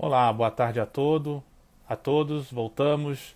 Olá, boa tarde a todos. Voltamos.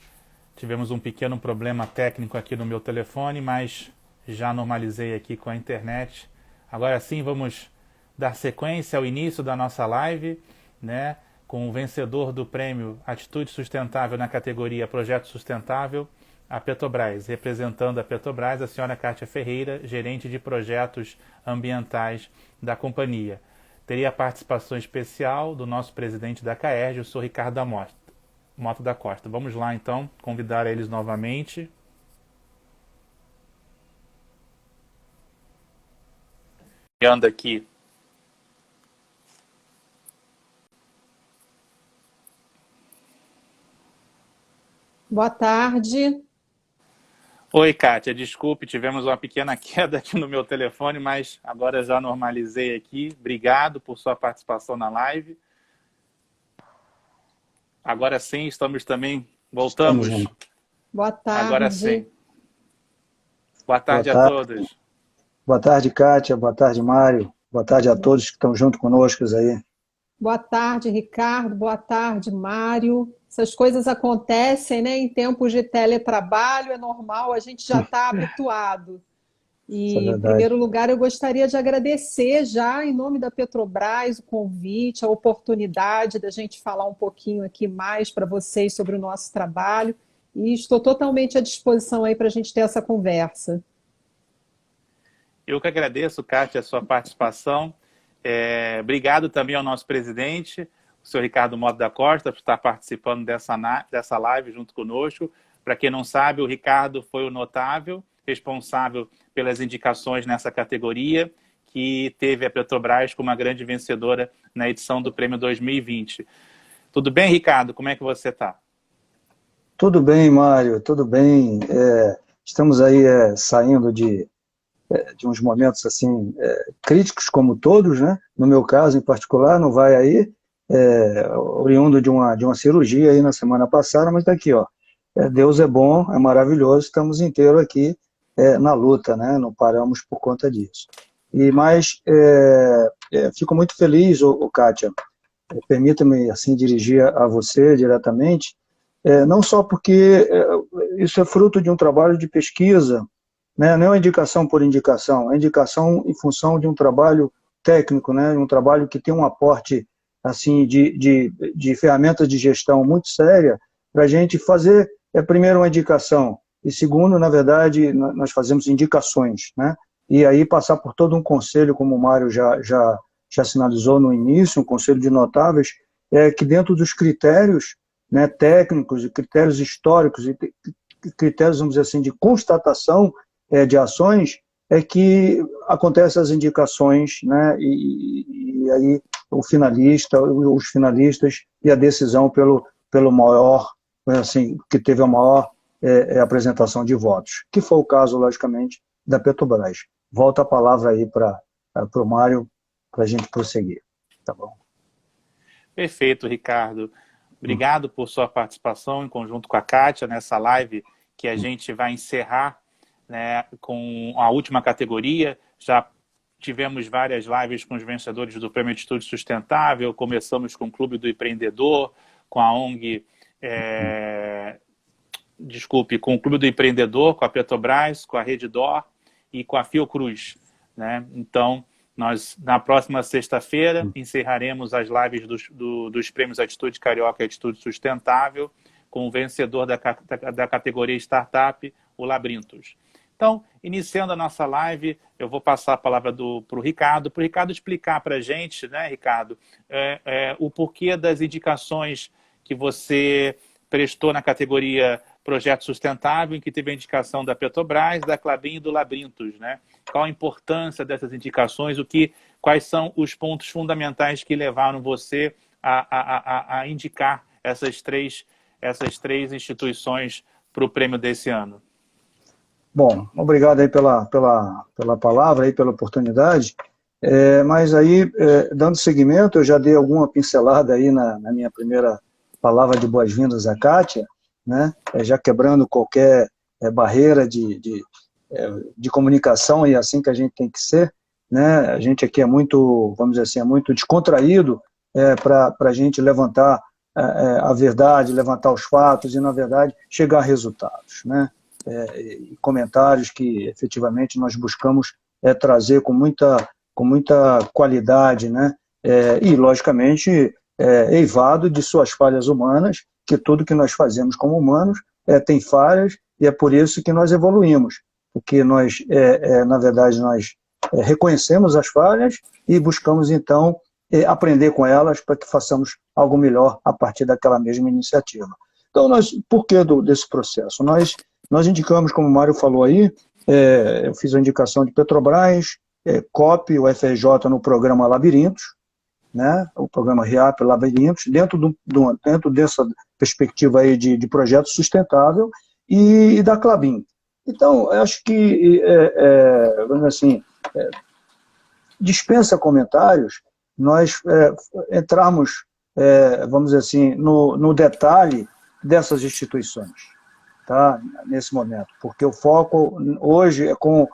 Tivemos um pequeno problema técnico aqui no meu telefone, mas já normalizei aqui com a internet. Agora sim, vamos dar sequência ao início da nossa live, né, com o vencedor do prêmio Atitude Sustentável na categoria Projeto Sustentável, a Petrobras, representando a Petrobras, a senhora Kátia Ferreira, gerente de projetos ambientais da companhia. Teria a participação especial do nosso presidente da CAERJ, o senhor Ricardo Mota da Costa. Vamos lá, então, convidar eles novamente. Anda aqui. Boa tarde. Oi, Kátia, desculpe, tivemos uma pequena queda aqui no meu telefone, mas agora já normalizei aqui. Obrigado por sua participação na live. Agora sim, estamos também, Estamos voltamos. juntos. Boa Agora tarde. sim. Boa Boa tarde a tarde, todos. boa tarde, Kátia. Boa tarde, Mário. Boa tarde a todos que estão junto conosco aí. Boa tarde, Ricardo. Boa tarde, Mário. Essas coisas acontecem, né? Em tempos de teletrabalho, é normal, a gente já está habituado. Isso é E, em verdade. primeiro lugar, eu gostaria de agradecer já, em nome da Petrobras, o convite, a oportunidade da gente falar um pouquinho aqui mais para vocês sobre o nosso trabalho. E estou totalmente à disposição aí para a gente ter essa conversa. Eu que agradeço, Kátia, a sua participação. Obrigado também ao nosso presidente, o senhor Ricardo Mota da Costa, por estar participando dessa live junto conosco. Para quem não sabe, o Ricardo foi o notável responsável pelas indicações nessa categoria, que teve a Petrobras como uma grande vencedora na edição do Prêmio 2020. Tudo bem, Ricardo? Como é que você está? Tudo bem, Mário, tudo bem. Estamos aí saindo de uns momentos assim críticos, como todos, né? No meu caso, em particular, não vai aí, oriundo de uma cirurgia aí na semana passada, mas está aqui, ó. Deus é bom, é maravilhoso, estamos inteiros aqui na luta, né? Não paramos por conta disso. Mas fico muito feliz, Kátia, permita-me assim dirigir a você diretamente, não só porque isso é fruto de um trabalho de pesquisa, né? Não é uma indicação por indicação, é indicação em função de um trabalho técnico, né? Um trabalho que tem um aporte assim de ferramentas de gestão muito séria para a gente fazer, primeiro, uma indicação, e segundo, na verdade, nós fazemos indicações, né? E aí passar por todo um conselho, como o Mário já sinalizou no início, um conselho de notáveis, que dentro dos critérios, né, técnicos e critérios históricos e critérios, vamos dizer assim, de constatação de ações, é que acontecem as indicações, né, e aí o finalista, os finalistas e a decisão pelo maior, assim, que teve a maior apresentação de votos, que foi o caso, logicamente, da Petrobras. Volta a palavra aí para o Mário, para a gente prosseguir. Tá bom? Perfeito, Ricardo. Obrigado por sua participação em conjunto com a Kátia nessa live que a gente vai encerrar, né, com a última categoria. Já tivemos várias lives com os vencedores do Prêmio Atitude Sustentável, começamos com o Clube do Empreendedor, com a ONG, com o Clube do Empreendedor, com a Petrobras, com a Redditor e com a Fiocruz, né? Então, nós, na próxima sexta-feira, encerraremos as lives dos prêmios Atitude Carioca e Atitude Sustentável, com o vencedor da categoria Startup, o Labrintos. Então, iniciando a nossa live, eu vou passar a palavra para o Ricardo explicar para a gente, né, Ricardo, o porquê das indicações que você prestou na categoria Projeto Sustentável, em que teve a indicação da Petrobras, da Klabin e do Labrintos, né? Qual a importância dessas indicações, quais são os pontos fundamentais que levaram você a indicar essas três instituições para o prêmio desse ano? Bom, obrigado aí pela palavra, aí, pela oportunidade. Mas aí, dando seguimento, eu já dei alguma pincelada aí na minha primeira palavra de boas-vindas à Kátia, né? Já quebrando qualquer barreira de comunicação, e assim que a gente tem que ser, né? A gente aqui é muito, vamos dizer assim, é muito descontraído, para a gente levantar a verdade, levantar os fatos e, na verdade, chegar a resultados, né? Comentários que, efetivamente, nós buscamos trazer com muita qualidade, né? E, logicamente, eivado de suas falhas humanas, que tudo que nós fazemos como humanos tem falhas, e é por isso que nós evoluímos, porque nós, na verdade, nós reconhecemos as falhas e buscamos, então, aprender com elas para que façamos algo melhor a partir daquela mesma iniciativa. Então, por que desse processo? Nós indicamos, como o Mário falou aí, eu fiz a indicação de Petrobras, COP, o FRJ no programa Labirintos, né, o programa REAP Labirintos, dentro dessa perspectiva aí de projeto sustentável, e da Klabin. Então, eu acho que, vamos dizer assim, dispensa comentários, nós entrarmos, vamos dizer assim, no detalhe dessas instituições, tá, nesse momento, porque o foco hoje é com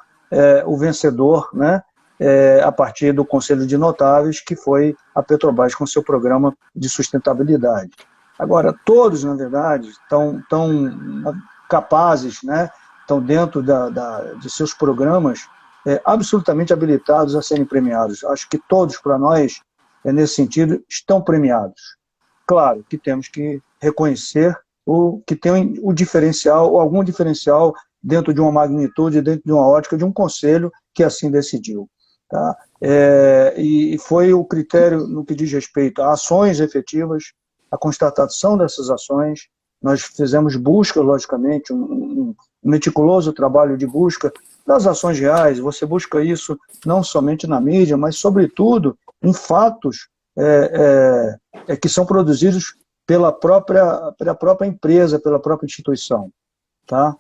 o vencedor, né, a partir do Conselho de Notáveis, que foi a Petrobras com seu programa de sustentabilidade. Agora, todos, na verdade, estão capazes, né, estão dentro de seus programas absolutamente habilitados a serem premiados. Acho que todos, para nós, nesse sentido, estão premiados. Claro que temos que reconhecer que tem o diferencial, ou algum diferencial dentro de uma magnitude, dentro de uma ótica de um conselho que assim decidiu. Tá? E foi o critério no que diz respeito a ações efetivas, a constatação dessas ações. Nós fizemos busca, logicamente, um meticuloso trabalho de busca das ações reais. Você busca isso não somente na mídia, mas, sobretudo, em fatos que são produzidos pela própria empresa, pela própria instituição. Tá?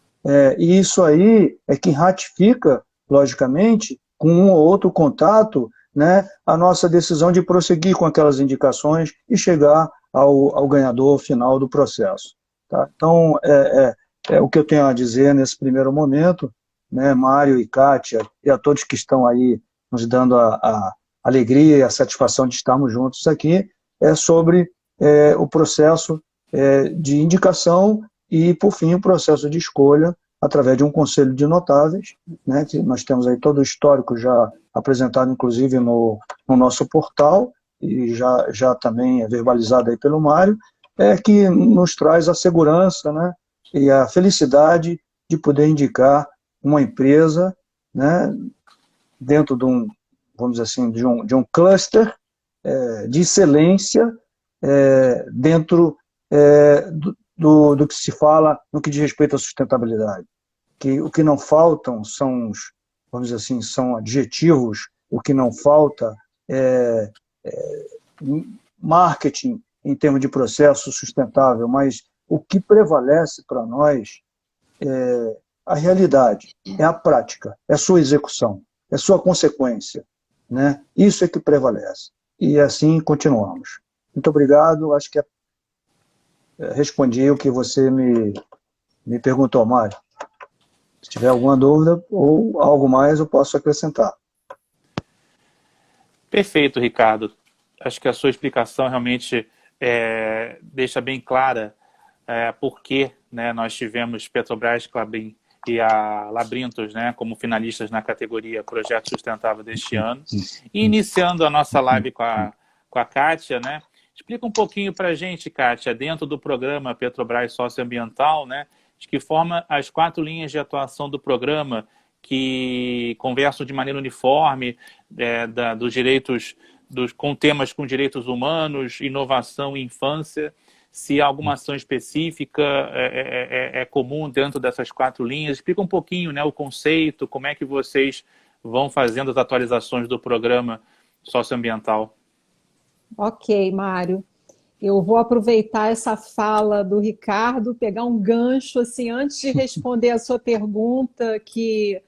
E isso aí é que ratifica, logicamente, com um ou outro contato, né, a nossa decisão de prosseguir com aquelas indicações e chegar ao ganhador final do processo. Tá? Então, é o que eu tenho a dizer nesse primeiro momento, né, Mário e Kátia, e a todos que estão aí nos dando a alegria e a satisfação de estarmos juntos aqui, sobre o processo de indicação e, por fim, o processo de escolha através de um conselho de notáveis, né, que nós temos aí todo o histórico já apresentado, inclusive, no nosso portal, e já também é verbalizado aí pelo Mário, que nos traz a segurança, né, e a felicidade de poder indicar uma empresa, né, dentro de um, vamos dizer assim, de um cluster de excelência dentro do que se fala no que diz respeito à sustentabilidade. Que o que não faltam são, vamos dizer assim, são adjetivos, o que não falta é marketing em termos de processo sustentável, mas o que prevalece para nós é a realidade, é a prática, é a sua execução, é a sua consequência, né? Isso é que prevalece. E assim continuamos. Muito obrigado, acho que respondi o que você me perguntou, Mário. Se tiver alguma dúvida ou algo mais, eu posso acrescentar. Perfeito, Ricardo. Acho que a sua explicação realmente deixa bem clara por que, né, nós tivemos Petrobras, Klabin e a Labirintos, né, como finalistas na categoria Projeto Sustentável deste ano. E iniciando a nossa live com a Kátia, né, explica um pouquinho para a gente, Kátia, dentro do programa Petrobras Socioambiental, né, de que forma as 4 linhas de atuação do programa que conversam de maneira uniforme dos direitos, com temas com direitos humanos, inovação e infância, se alguma ação específica é comum dentro dessas 4 linhas. Explica um pouquinho, né, o conceito, como é que vocês vão fazendo as atualizações do programa socioambiental. Ok, Mário. Eu vou aproveitar essa fala do Ricardo, pegar um gancho, assim, antes de responder a sua pergunta, que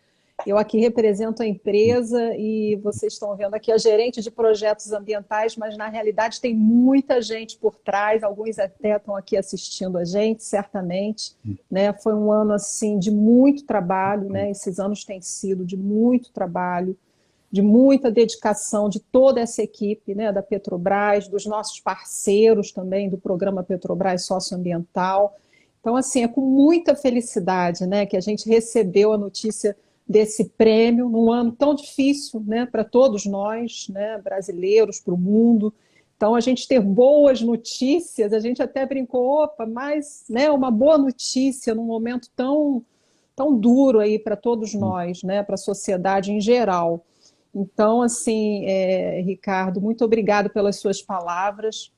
eu aqui represento a empresa e vocês estão vendo aqui a gerente de projetos ambientais, mas na realidade tem muita gente por trás, alguns até estão aqui assistindo a gente, certamente, né? Foi um ano assim de muito trabalho, né? Esses anos têm sido de muito trabalho, de muita dedicação de toda essa equipe, né, da Petrobras, dos nossos parceiros também do programa Petrobras Socioambiental. Então, assim, é com muita felicidade, né, que a gente recebeu a notícia desse prêmio num ano tão difícil, né, para todos nós, né, brasileiros, para o mundo. Então, a gente ter boas notícias, a gente até brincou, opa, mas, né, uma boa notícia num momento tão duro aí para todos nós, né, para a sociedade em geral. Então, assim, Ricardo, muito obrigado pelas suas palavras.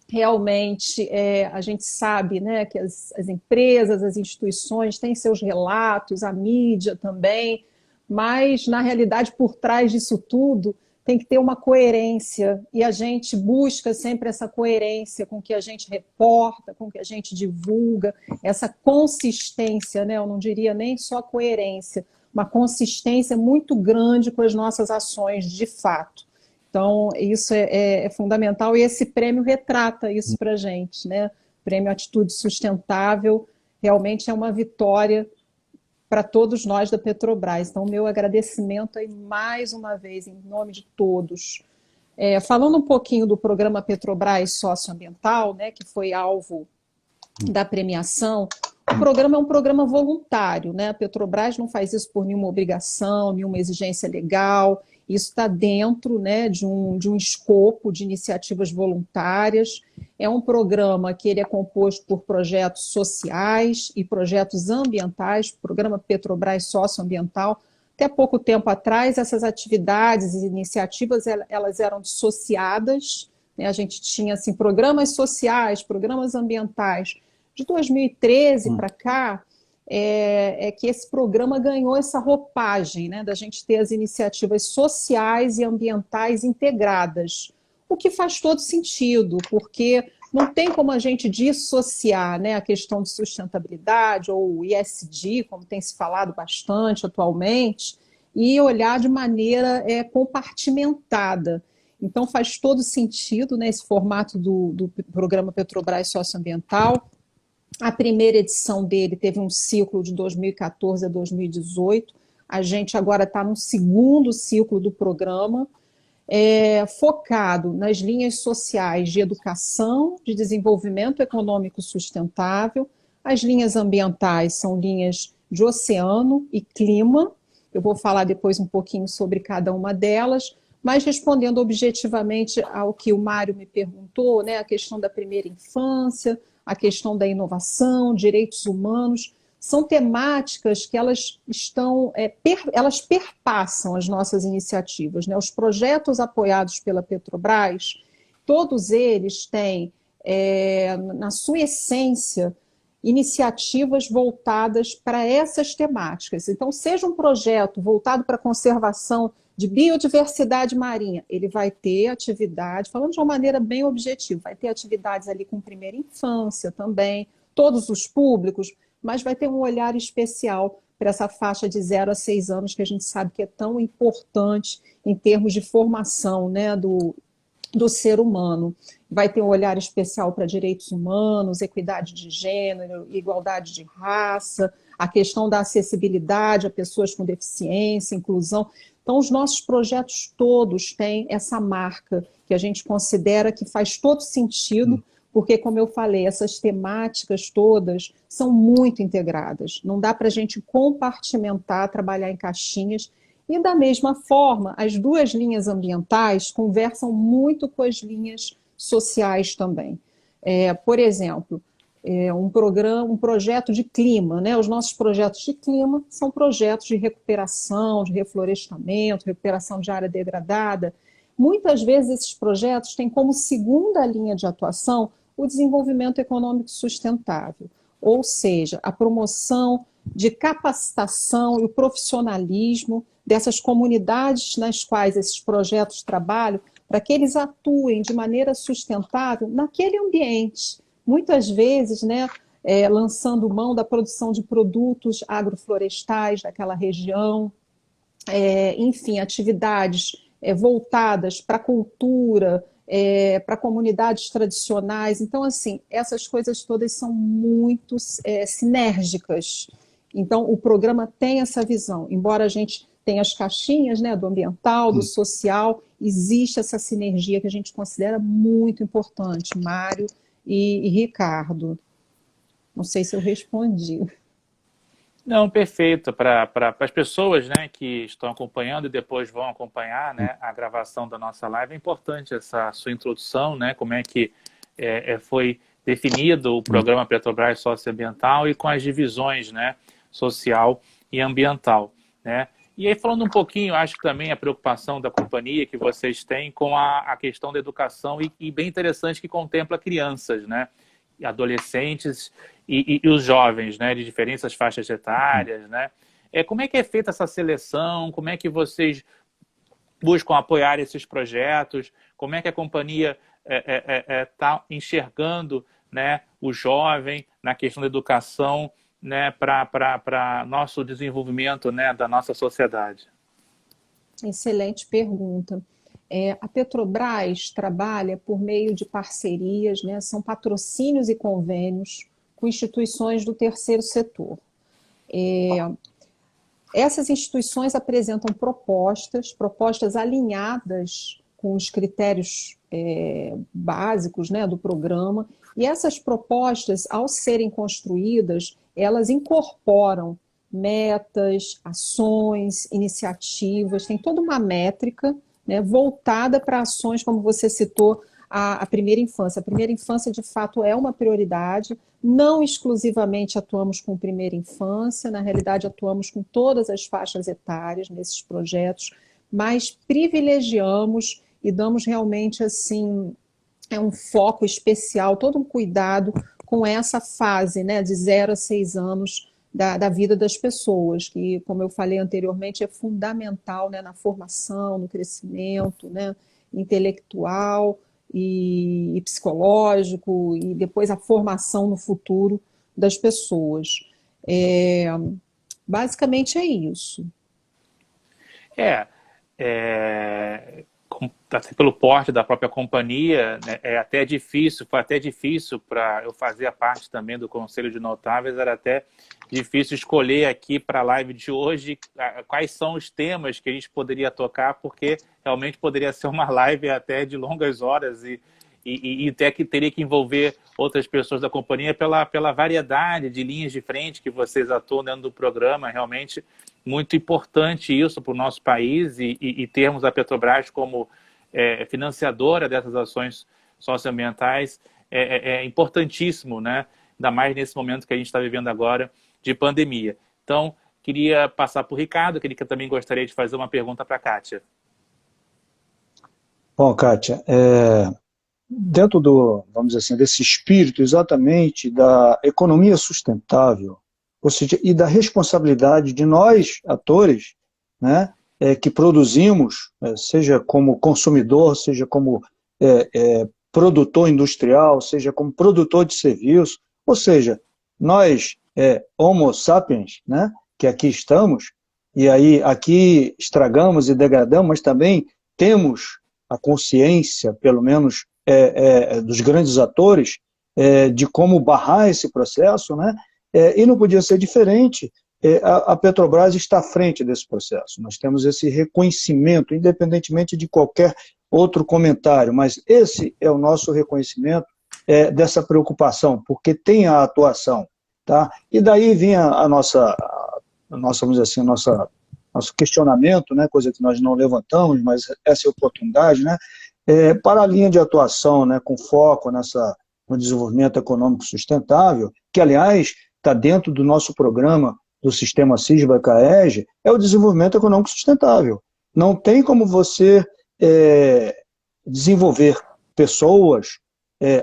Realmente, a gente sabe, né, que as empresas, as instituições têm seus relatos, a mídia também, mas, na realidade, por trás disso tudo, tem que ter uma coerência, e a gente busca sempre essa coerência com o que a gente reporta, com o que a gente divulga, essa consistência, né, eu não diria nem só coerência, uma consistência muito grande com as nossas ações de fato. Então, isso é fundamental e esse prêmio retrata isso para a gente, né? O Prêmio Atitude Sustentável realmente é uma vitória para todos nós da Petrobras. Então, meu agradecimento aí mais uma vez, em nome de todos. Falando um pouquinho do programa Petrobras Socioambiental, né, que foi alvo da premiação, o programa é um programa voluntário, né? A Petrobras não faz isso por nenhuma obrigação, nenhuma exigência legal. Isso está dentro, né, de um escopo de iniciativas voluntárias. É um programa que ele é composto por projetos sociais e projetos ambientais, programa Petrobras Socioambiental. Até pouco tempo atrás, essas atividades e iniciativas elas eram dissociadas, né? A gente tinha assim, programas sociais, programas ambientais. De 2013 para cá, que esse programa ganhou essa roupagem, né, da gente ter as iniciativas sociais e ambientais integradas, o que faz todo sentido, porque não tem como a gente dissociar, né, a questão de sustentabilidade ou ESG, como tem se falado bastante atualmente, e olhar de maneira compartimentada. Então faz todo sentido, né, esse formato do programa Petrobras Socioambiental. A primeira edição dele teve um ciclo de 2014 a 2018. A gente agora está no segundo ciclo do programa, focado nas linhas sociais de educação, de desenvolvimento econômico sustentável. As linhas ambientais são linhas de oceano e clima. Eu vou falar depois um pouquinho sobre cada uma delas, mas respondendo objetivamente ao que o Mário me perguntou, né, a questão da primeira infância, a questão da inovação, direitos humanos, são temáticas que elas elas perpassam as nossas iniciativas, né? Os projetos apoiados pela Petrobras, todos eles têm, na sua essência, iniciativas voltadas para essas temáticas. Então, seja um projeto voltado para a conservação de biodiversidade marinha, ele vai ter atividade, falando de uma maneira bem objetiva, vai ter atividades ali com primeira infância também, todos os públicos, mas vai ter um olhar especial para essa faixa de 0 a 6 anos, que a gente sabe que é tão importante em termos de formação, né, do ser humano. Vai ter um olhar especial para direitos humanos, equidade de gênero, igualdade de raça, a questão da acessibilidade a pessoas com deficiência, inclusão. Então, os nossos projetos todos têm essa marca que a gente considera que faz todo sentido, porque, como eu falei, essas temáticas todas são muito integradas. Não dá para a gente compartimentar, trabalhar em caixinhas. E, da mesma forma, as duas linhas ambientais conversam muito com as linhas sociais também. Por exemplo, um projeto de clima, né? Os nossos projetos de clima são projetos de recuperação, de reflorestamento, recuperação de área degradada. Muitas vezes esses projetos têm como segunda linha de atuação o desenvolvimento econômico sustentável, ou seja, a promoção de capacitação e o profissionalismo dessas comunidades nas quais esses projetos trabalham, para que eles atuem de maneira sustentável naquele ambiente. Muitas vezes, né, lançando mão da produção de produtos agroflorestais daquela região, enfim, atividades voltadas para a cultura, para comunidades tradicionais. Então, assim, essas coisas todas são muito sinérgicas. Então, o programa tem essa visão, embora a gente tem as caixinhas, né, do ambiental, do social, existe essa sinergia que a gente considera muito importante, Mário e Ricardo. Não sei se eu respondi. Não, perfeito. Para as pessoas, né, que estão acompanhando e depois vão acompanhar, né, a gravação da nossa live, é importante essa sua introdução, né, como é que foi definido o programa Petrobras Socioambiental e com as divisões, né, social e ambiental, né? E aí, falando um pouquinho, acho que também a preocupação da companhia que vocês têm com a questão da educação e bem interessante que contempla crianças, né? Adolescentes e os jovens, né? De diferentes faixas etárias, né? Como é que é feita essa seleção? Como é que vocês buscam apoiar esses projetos? Como é que a companhia está enxergando, né, o jovem na questão da educação, né, para nosso desenvolvimento, né, da nossa sociedade? Excelente pergunta. A Petrobras trabalha por meio de parcerias, né, são patrocínios e convênios com instituições do terceiro setor. Essas instituições apresentam propostas alinhadas com os critérios básicos, né, do programa, e essas propostas, ao serem construídas, elas incorporam metas, ações, iniciativas, tem toda uma métrica, né, voltada para ações, como você citou, a primeira infância. A primeira infância, de fato, é uma prioridade. Não exclusivamente atuamos com primeira infância, na realidade atuamos com todas as faixas etárias nesses projetos, mas privilegiamos e damos realmente assim um foco especial, todo um cuidado com essa fase, né, de 0 a 6 anos da vida das pessoas, que, como eu falei anteriormente, é fundamental, né, na formação, no crescimento, né, intelectual e psicológico, e depois a formação no futuro das pessoas. Basicamente é isso. Até pelo porte da própria companhia, né, foi até difícil para eu fazer a parte também do Conselho de Notáveis, era até difícil escolher aqui para a live de hoje quais são os temas que a gente poderia tocar, porque realmente poderia ser uma live até de longas horas e até que teria que envolver outras pessoas da companhia pela variedade de linhas de frente que vocês atuam dentro do programa. Realmente muito importante isso para o nosso país e termos a Petrobras como financiadora dessas ações socioambientais é importantíssimo, né? Ainda mais nesse momento que a gente está vivendo agora de pandemia. Então, queria passar para o Ricardo, que também gostaria de fazer uma pergunta para a Kátia. Bom, Kátia, dentro vamos dizer assim, desse espírito exatamente da economia sustentável, ou seja, e da responsabilidade de nós, atores, né, que produzimos, seja como consumidor, seja como produtor industrial, seja como produtor de serviço, ou seja, nós, Homo sapiens, né, que aqui estamos, e aí aqui estragamos e degradamos, mas também temos a consciência, pelo menos dos grandes atores, de como barrar esse processo, né, e não podia ser diferente. A Petrobras está à frente desse processo. Nós temos esse reconhecimento, independentemente de qualquer outro comentário, mas esse é o nosso reconhecimento dessa preocupação, porque tem a atuação, tá? E daí vinha vamos dizer assim, nosso questionamento, né, coisa que nós não levantamos, mas essa é a oportunidade, né, para a linha de atuação, né, com foco no desenvolvimento econômico sustentável, que, aliás, está dentro do nosso programa do sistema CISBA-CAEG, é o desenvolvimento econômico sustentável. Não tem como você desenvolver pessoas,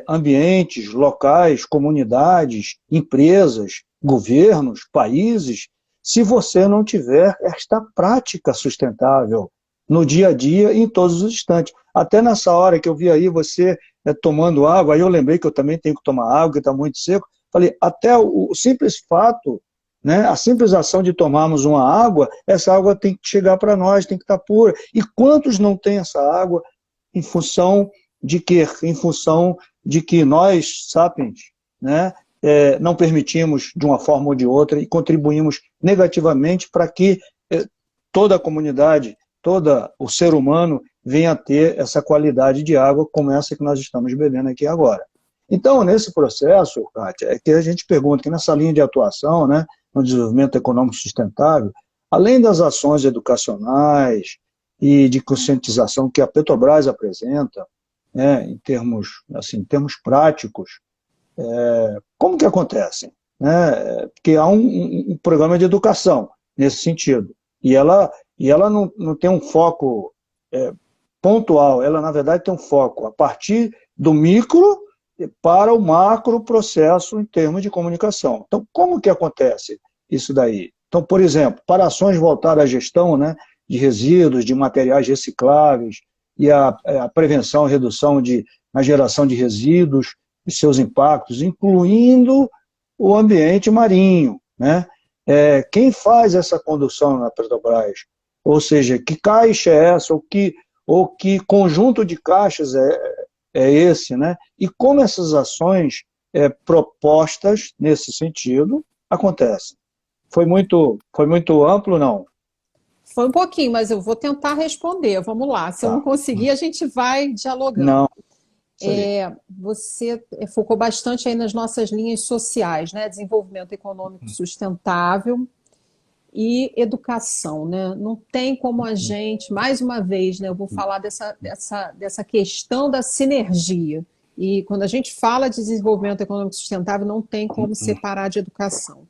ambientes, locais, comunidades, empresas, governos, países, se você não tiver esta prática sustentável no dia a dia e em todos os instantes. Até nessa hora que eu vi aí você tomando água, aí eu lembrei que eu também tenho que tomar água, que está muito seco. Falei, até o simples fato, né, a simples ação de tomarmos uma água, essa água tem que chegar para nós, tem que estar pura. E quantos não têm essa água em função de quê? Em função de que nós, sapiens, né, não permitimos de uma forma ou de outra e contribuímos negativamente para que toda a comunidade, todo o ser humano venha a ter essa qualidade de água como essa que nós estamos bebendo aqui agora. Então, nesse processo, Kátia, é que a gente pergunta que nessa linha de atuação, né, no desenvolvimento econômico sustentável, além das ações educacionais e de conscientização que a Petrobras apresenta, né, em termos práticos, como que acontece? Né? Porque há um programa de educação nesse sentido, e ela não tem um foco pontual, ela na verdade tem um foco a partir do micro para o macro processo em termos de comunicação. Então, como que acontece isso daí? Então, por exemplo, para ações voltadas à gestão, né, de resíduos, de materiais recicláveis e a prevenção e redução na geração de resíduos e seus impactos, incluindo o ambiente marinho, né? Quem faz essa condução na Petrobras? Ou seja, que caixa é essa? Ou que conjunto de caixas é esse, né? E como essas ações propostas nesse sentido acontecem? Foi muito amplo, não? Foi um pouquinho, mas eu vou tentar responder. Vamos lá. Se eu não conseguir, a gente vai dialogando. Não. Você focou bastante aí nas nossas linhas sociais, né? Desenvolvimento econômico sustentável e educação, né? Não tem como a gente, mais uma vez, né? Eu vou falar dessa questão da sinergia. E quando a gente fala de desenvolvimento econômico sustentável, não tem como separar de educação.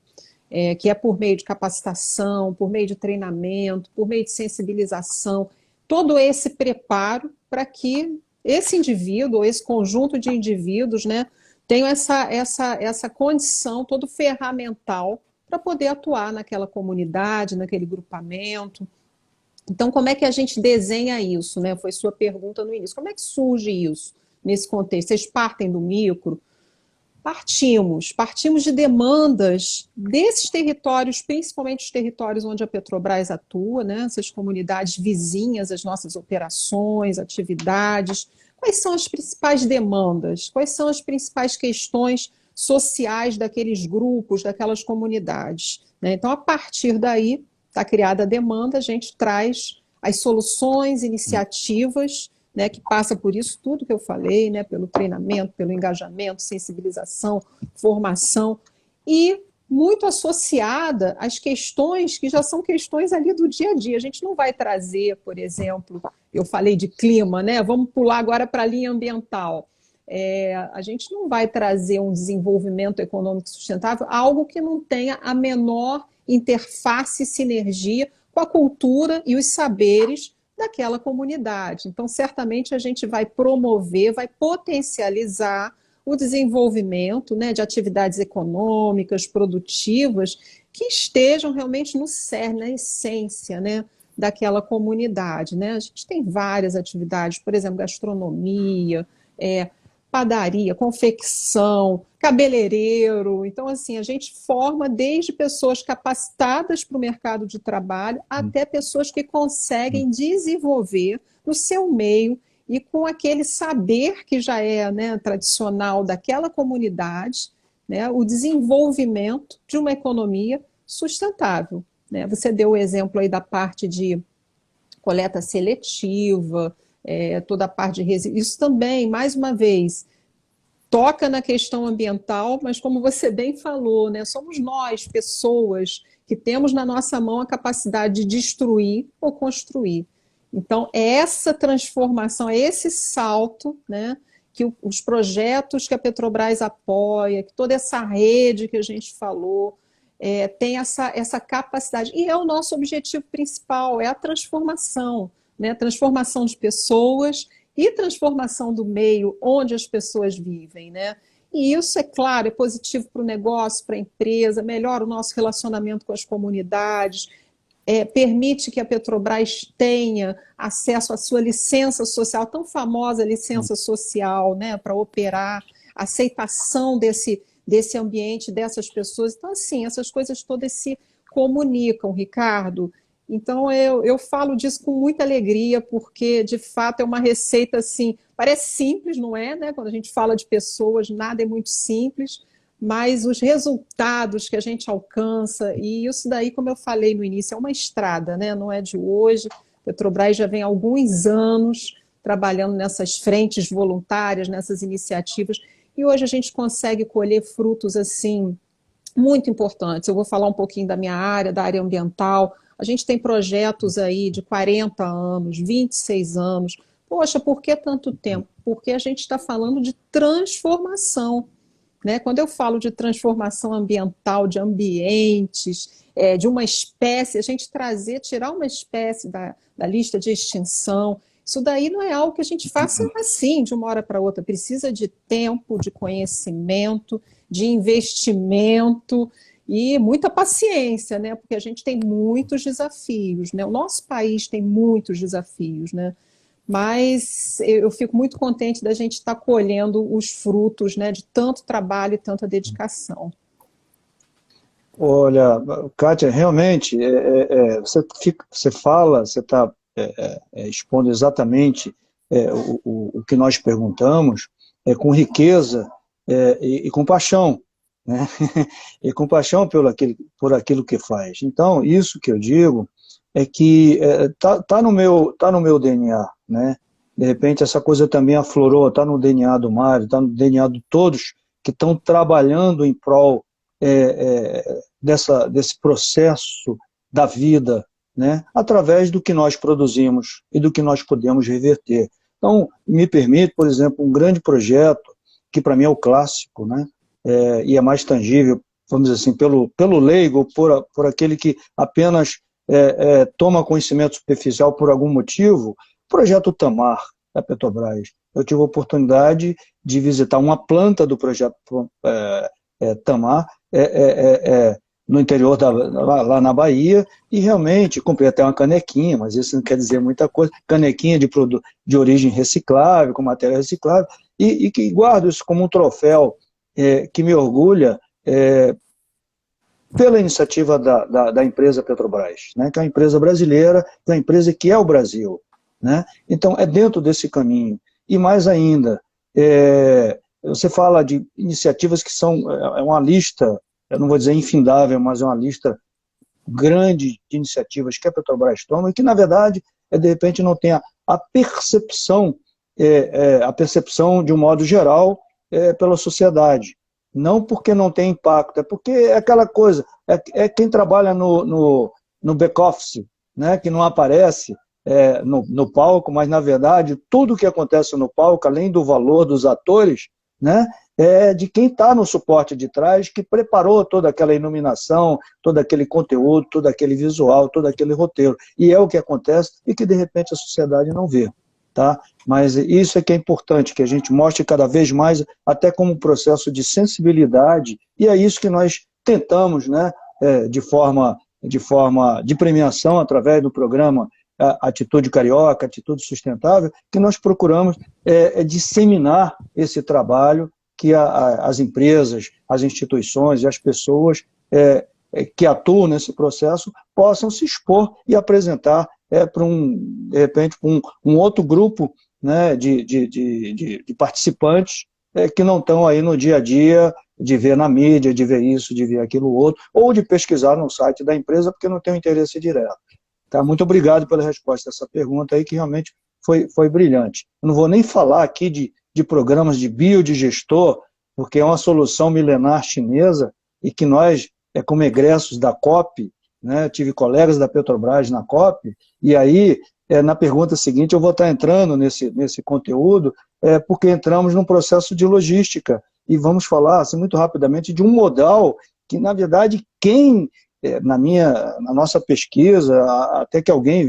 Que é por meio de capacitação, por meio de treinamento, por meio de sensibilização, todo esse preparo para que esse indivíduo, ou esse conjunto de indivíduos, né, tenham essa condição todo ferramental para poder atuar naquela comunidade, naquele grupamento. Então, como é que a gente desenha isso, né? Foi sua pergunta no início. Como é que surge isso nesse contexto? Vocês partem do micro? Partimos de demandas desses territórios, principalmente os territórios onde a Petrobras atua, né? Essas comunidades vizinhas, as nossas operações, atividades. Quais são as principais demandas? Quais são as principais questões sociais daqueles grupos, daquelas comunidades, né? Então, a partir daí, está criada a demanda, a gente traz as soluções, iniciativas, né, que passa por isso tudo que eu falei, né, pelo treinamento, pelo engajamento, sensibilização, formação, e muito associada às questões que já são questões ali do dia a dia. A gente não vai trazer, por exemplo, eu falei de clima, né, vamos pular agora para a linha ambiental. A gente não vai trazer um desenvolvimento econômico sustentável, algo que não tenha a menor interface e sinergia com a cultura e os saberes daquela comunidade. Então, certamente a gente vai promover, vai potencializar o desenvolvimento, né, de atividades econômicas, produtivas, que estejam realmente no cerne, na essência, né, daquela comunidade, né? A gente tem várias atividades, por exemplo, gastronomia, padaria, confecção, cabeleireiro. Então, assim, a gente forma desde pessoas capacitadas para o mercado de trabalho até pessoas que conseguem desenvolver no seu meio e com aquele saber que já é, né, tradicional daquela comunidade, né, o desenvolvimento de uma economia sustentável, né? Você deu o exemplo aí da parte de coleta seletiva, toda a parte de resíduos. Isso também, mais uma vez, toca na questão ambiental, mas como você bem falou, né, somos nós, pessoas, que temos na nossa mão a capacidade de destruir ou construir. Então, é essa transformação, é esse salto, né, que os projetos que a Petrobras apoia, que toda essa rede que a gente falou, tem essa capacidade. E é o nosso objetivo principal, é a transformação, né, transformação de pessoas e transformação do meio onde as pessoas vivem, né? E isso, é claro, é positivo para o negócio, para a empresa, melhora o nosso relacionamento com as comunidades, permite que a Petrobras tenha acesso à sua licença social, tão famosa licença social, né, para operar, aceitação desse ambiente, dessas pessoas. Então, assim, essas coisas todas se comunicam, Ricardo. Então, eu falo disso com muita alegria, porque, de fato, é uma receita, assim, parece simples, não é, né? Quando a gente fala de pessoas, nada é muito simples, mas os resultados que a gente alcança, e isso daí, como eu falei no início, é uma estrada, né? Não é de hoje. A Petrobras já vem há alguns anos trabalhando nessas frentes voluntárias, nessas iniciativas, e hoje a gente consegue colher frutos assim muito importantes. Eu vou falar um pouquinho da minha área, da área ambiental. A gente tem projetos aí de 40 anos, 26 anos. Poxa, por que tanto tempo? Porque a gente está falando de transformação, né? Quando eu falo de transformação ambiental, de ambientes, de uma espécie, a gente tirar uma espécie da lista de extinção, isso daí não é algo que a gente faça assim, de uma hora para outra. Precisa de tempo, de conhecimento, de investimento e muita paciência, né? Porque a gente tem muitos desafios, né? O nosso país tem muitos desafios, né? Mas eu fico muito contente da gente estar colhendo os frutos, né, de tanto trabalho e tanta dedicação. Olha, Kátia, realmente, você fala, você está expondo exatamente o que nós perguntamos, com riqueza e com paixão, né? E com paixão por aquilo que faz. Então, isso que eu digo é que tá no meu DNA, né? De repente, essa coisa também aflorou, está no DNA do Mário, está no DNA de todos que estão trabalhando em prol desse processo da vida, né, através do que nós produzimos e do que nós podemos reverter. Então, me permite, por exemplo, um grande projeto, que para mim é o clássico, né, e é mais tangível, vamos dizer assim, pelo leigo, por aquele que apenas toma conhecimento superficial por algum motivo, o projeto Tamar, da Petrobras. Eu tive a oportunidade de visitar uma planta do projeto Tamar, no interior, lá na Bahia, e realmente comprei até uma canequinha, mas isso não quer dizer muita coisa, canequinha de origem reciclável, com matéria reciclável, e que guardo isso como um troféu que me orgulha pela iniciativa da empresa Petrobras, né, que é uma empresa brasileira, que é uma empresa que é o Brasil, né? Então, é dentro desse caminho. E mais ainda, você fala de iniciativas que são uma lista, eu não vou dizer infindável, mas é uma lista grande de iniciativas que a Petrobras toma e que, na verdade, de repente não tem a percepção de um modo geral pela sociedade. Não porque não tem impacto, é porque é aquela coisa, quem trabalha no back-office, né, que não aparece no palco, mas, na verdade, tudo que acontece no palco, além do valor dos atores, né, de quem está no suporte de trás, que preparou toda aquela iluminação, todo aquele conteúdo, todo aquele visual, todo aquele roteiro. E é o que acontece e que, de repente, a sociedade não vê. Tá? Mas isso é que é importante, que a gente mostre cada vez mais, até como processo de sensibilidade, e é isso que nós tentamos, né, de forma de premiação, através do programa Atitude Carioca, Atitude Sustentável, que nós procuramos disseminar esse trabalho que as empresas, as instituições e as pessoas que atuam nesse processo possam se expor e apresentar de repente, para um outro grupo, né, de participantes que não estão aí no dia a dia de ver na mídia, de ver isso, de ver aquilo outro, ou de pesquisar no site da empresa porque não tem um interesse direto. Tá? Muito obrigado pela resposta a essa pergunta aí, que realmente foi brilhante. Eu não vou nem falar aqui de programas de biodigestor, porque é uma solução milenar chinesa e que nós, como egressos da COP, né, tive colegas da Petrobras na COP, e aí, na pergunta seguinte, eu vou estar entrando nesse conteúdo, porque entramos num processo de logística, e vamos falar assim, muito rapidamente de um modal que, na verdade, na nossa pesquisa, até que alguém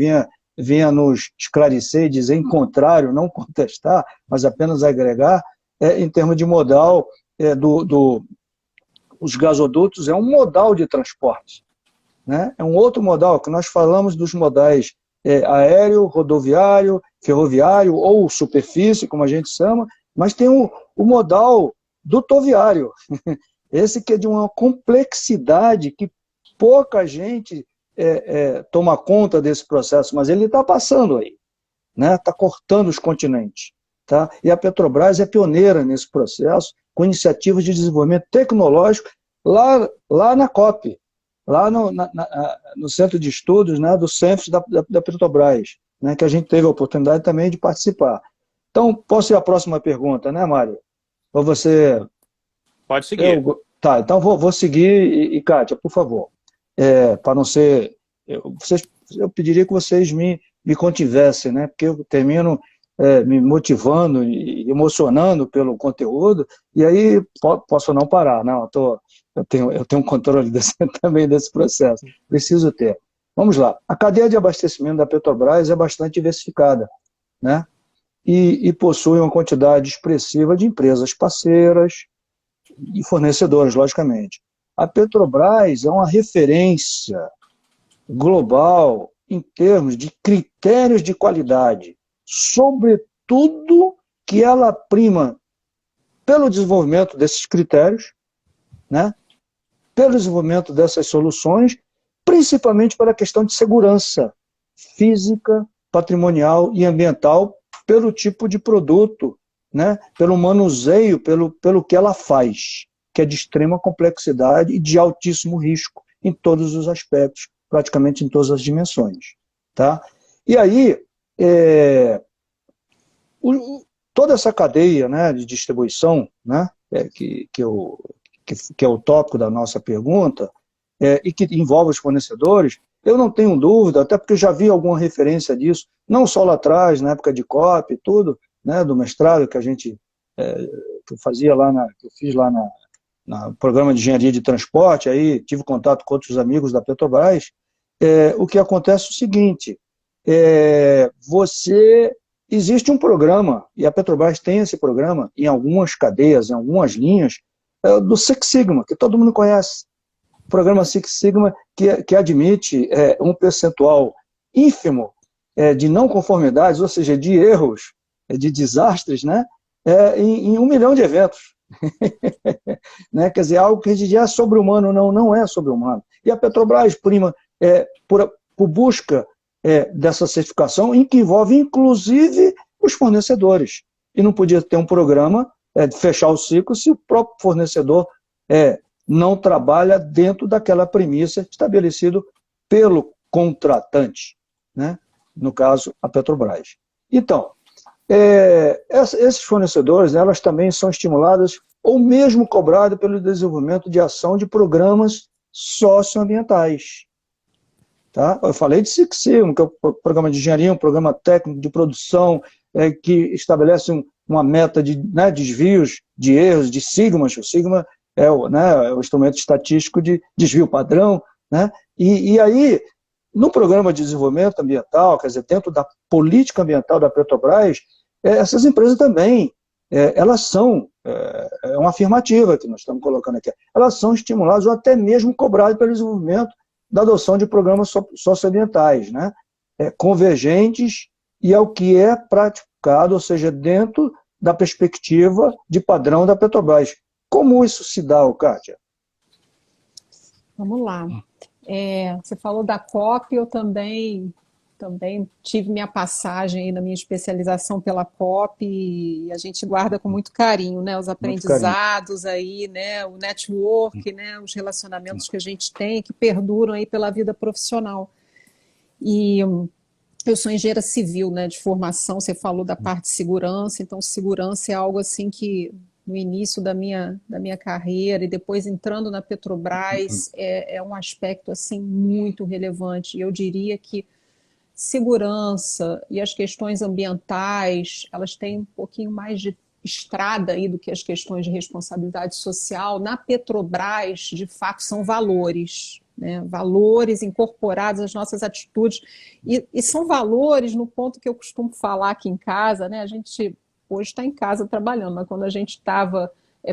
venha nos esclarecer e dizer em contrário, não contestar, mas apenas agregar, em termos de modal, os gasodutos é um modal de transporte. Né? É um outro modal, que nós falamos dos modais aéreo, rodoviário, ferroviário ou superfície, como a gente chama, mas tem o modal dutoviário, esse que é de uma complexidade que pouca gente toma conta desse processo, mas ele está passando aí, né? Está cortando os continentes. Tá? E a Petrobras é pioneira nesse processo, com iniciativas de desenvolvimento tecnológico lá na COP, lá no Centro de Estudos, né, do CENFES da Petrobras, né, que a gente teve a oportunidade também de participar. Então, posso ir à próxima pergunta, né, Mário? Ou você... Pode seguir. Tá, então vou seguir, e Kátia, por favor, para não ser... Eu pediria que vocês me contivessem, né, porque eu termino me motivando e emocionando pelo conteúdo, e aí posso não parar, não, eu tenho um controle também desse processo, preciso ter. Vamos lá, a cadeia de abastecimento da Petrobras é bastante diversificada, né, e possui uma quantidade expressiva de empresas parceiras e fornecedoras, logicamente. A Petrobras é uma referência global em termos de critérios de qualidade, sobretudo que ela prima pelo desenvolvimento desses critérios, né, pelo desenvolvimento dessas soluções, principalmente pela questão de segurança física, patrimonial e ambiental, pelo tipo de produto, né, pelo manuseio, pelo que ela faz, que é de extrema complexidade e de altíssimo risco em todos os aspectos, praticamente em todas as dimensões. Tá? E aí, toda essa cadeia, né, de distribuição, né, que é o tópico da nossa pergunta, e que envolve os fornecedores, eu não tenho dúvida, até porque eu já vi alguma referência disso, não só lá atrás, na época de COP e tudo, né, do mestrado que que eu fazia que eu fiz lá no programa de engenharia de transporte, aí tive contato com outros amigos da Petrobras. O que acontece é o seguinte, existe um programa, e a Petrobras tem esse programa em algumas cadeias, em algumas linhas, do Six Sigma, que todo mundo conhece. O programa Six Sigma, que admite um percentual ínfimo de não conformidades, ou seja, de erros, de desastres, né, em 1 milhão de eventos. Né? Quer dizer, algo que a gente diz sobre-humano, não é sobre-humano. E a Petrobras prima por busca dessa certificação, em que envolve inclusive os fornecedores. E não podia ter um programa de fechar o ciclo se o próprio fornecedor não trabalha dentro daquela premissa estabelecida pelo contratante, né? No caso, a Petrobras. Então, esses fornecedores, elas também são estimuladas ou mesmo cobradas pelo desenvolvimento de ação de programas socioambientais. Tá? Eu falei de Six Sigma, que é um programa de engenharia, um programa técnico de produção, que estabelece uma meta de desvios de erros, de sigmas. O sigma é o instrumento estatístico de desvio padrão. Né? E aí, no programa de desenvolvimento ambiental, quer dizer, dentro da política ambiental da Petrobras, essas empresas também, elas são, uma afirmativa que nós estamos colocando aqui, elas são estimuladas ou até mesmo cobradas pelo desenvolvimento da adoção de programas socioambientais, né? Convergentes e ao que é praticado, ou seja, dentro da perspectiva de padrão da Petrobras. Como isso se dá, Kátia? Vamos lá. Você falou da COP, eu também tive minha passagem aí na minha especialização pela COP e a gente guarda com muito carinho, né, os aprendizados aí, né, o network, né, os relacionamentos que a gente tem, que perduram aí pela vida profissional. E eu sou engenheira civil, né, de formação, você falou da parte de segurança, então segurança é algo assim que no início da minha carreira e depois entrando na Petrobras é um aspecto assim muito relevante. E eu diria que segurança e as questões ambientais, elas têm um pouquinho mais de estrada aí do que as questões de responsabilidade social. Na Petrobras, de fato, são valores, né? Valores incorporados às nossas atitudes. E são valores no ponto que eu costumo falar aqui em casa, né? A gente hoje está em casa trabalhando, mas quando a gente estava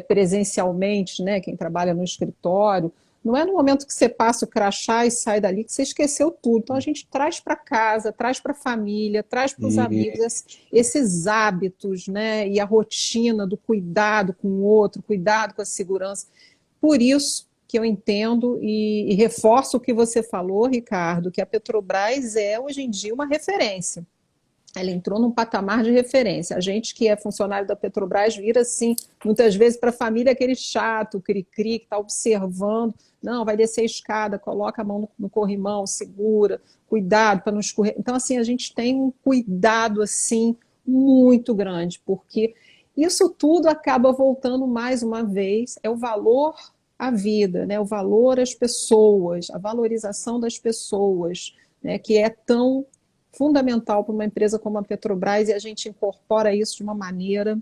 presencialmente, né? Quem trabalha no escritório, não é no momento que você passa o crachá e sai dali que você esqueceu tudo. Então a gente traz para casa, traz para a família, traz para os amigos esses hábitos, né? E a rotina do cuidado com o outro, cuidado com a segurança. Por isso que eu entendo e reforço o que você falou, Ricardo, que a Petrobras é hoje em dia uma referência. ela entrou num patamar de referência. A gente que é funcionário da Petrobras vira, assim, muitas vezes para a família aquele chato, cri-cri, que está observando. Não, vai descer a escada, coloca a mão no corrimão, segura, cuidado para não escorrer. Então, assim, a gente tem um cuidado, assim, muito grande, porque isso tudo acaba voltando mais uma vez, é o valor à vida, né? O valor às pessoas, a valorização das pessoas, né? Que é tão fundamental para uma empresa como a Petrobras, e a gente incorpora isso de uma maneira.